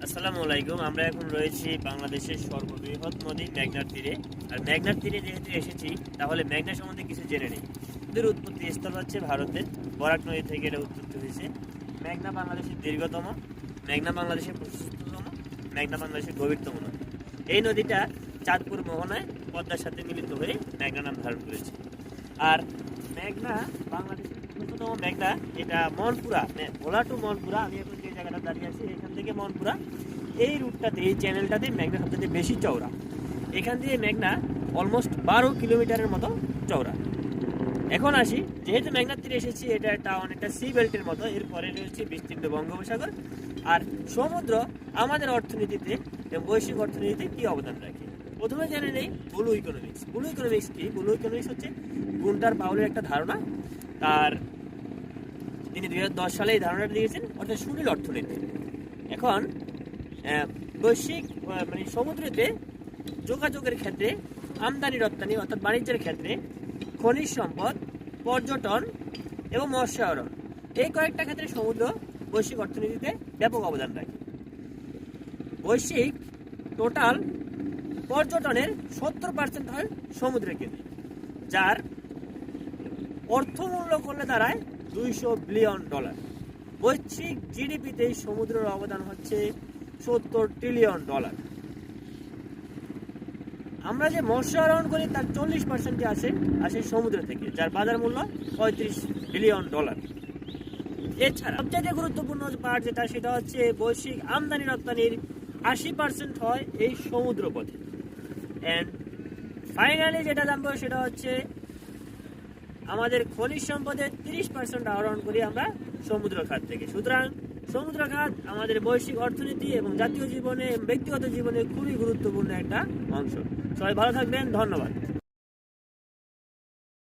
আসসালামু আলাইকুম। আমরা এখন রয়েছি বাংলাদেশের সর্ববৃহৎ নদী মেঘনার তীরে। আর মেঘনার তীরে যেহেতু এসেছি, তাহলে মেঘনা সম্বন্ধে কিছু জেনে নিই। এদের উৎপত্তি স্থল হচ্ছে ভারতের বরাক নদী থেকে এটা উৎপত্তি হয়েছে। মেঘনা বাংলাদেশের দীর্ঘতম, মেঘনা বাংলাদেশের প্রশস্ততম, মেঘনা বাংলাদেশের গভীরতম নদী। এই নদীটা চাঁদপুর মোহনায় পদ্মার সাথে মিলিত হয়ে মেঘনা নাম ধারণ করেছে। আর মেঘনা বাংলাদেশের প্রশস্ততম মেঘনা, এটা মনপুরা, ভোলা টু মনপুরা। আমি এখন যে জায়গাটা দাঁড়িয়ে আছি, এখান থেকে মনপুরা এই রুটটাতে, এই চ্যানেলটাতে মেঘনা সবচেয়ে বেশি চওড়া। এখান দিয়ে মেঘনা অলমোস্ট 12 কিলোমিটারের মতো চওড়া। এখন আসি, যেহেতু মেঘনার তীরে এসেছি, এটা একটা অনেকটা সি বেল্টের মতো। এরপরে রয়েছে বিস্তীর্ণ বঙ্গোপসাগর। আর সমুদ্র আমাদের অর্থনীতিতে, বৈশ্বিক অর্থনীতিতে কী অবদান রাখে। প্রথমে জেনে নেই ব্লু ইকোনমিক্স। ব্লু ইকোনমিক্স কি? ব্লু ইকোনমিক্স হচ্ছে গুন্টার পাউলের একটা ধারণা। তার তিনি 2010 সালে এই ধারণাটা দিয়েছেন, অর্থাৎ সুনীল অর্থনীতি। এখন বৈশ্বিক মানে সমুদ্রেতে যোগাযোগের ক্ষেত্রে, আমদানি রপ্তানি অর্থাৎ বাণিজ্যের ক্ষেত্রে, খনিজ সম্পদ, পর্যটন এবং মৎস্যায়ন, এই কয়েকটা ক্ষেত্রে সমুদ্র বৈশ্বিক অর্থনীতিতে ব্যাপক অবদান রাখে। বৈশ্বিক টোটাল পর্যটনের 70% হয় সমুদ্রের কেন্দ্রে, যার অর্থমূল্য করলে দাঁড়ায় $200 বিলিয়ন। বৈশ্বিক জিডিপিতে সমুদ্রের অবদান হচ্ছে $70 ট্রিলিয়ন। আমরা যে মৎস্য আহরণ করি তার 40% আসে সমুদ্র থেকে, যার বাজার মূল্য $35 বিলিয়ন। এছাড়া সবচেয়ে গুরুত্বপূর্ণ পার্ট যেটা, সেটা হচ্ছে বৈশ্বিক আমদানি রপ্তানির 80% হয় এই সমুদ্র পথে। অ্যান্ড ফাইনালি যেটা জানবো, সেটা হচ্ছে আমাদের খনিজ সম্পদের 30% আহরণ করি আমরা সমুদ্র খাত থেকে। সুতরাং সমুদ্র খাত আমাদের বৈশ্বিক অর্থনীতি এবং জাতীয় জীবনে, ব্যক্তিগত জীবনে খুবই গুরুত্বপূর্ণ একটা অংশ। সবাই ভালো থাকবেন, ধন্যবাদ।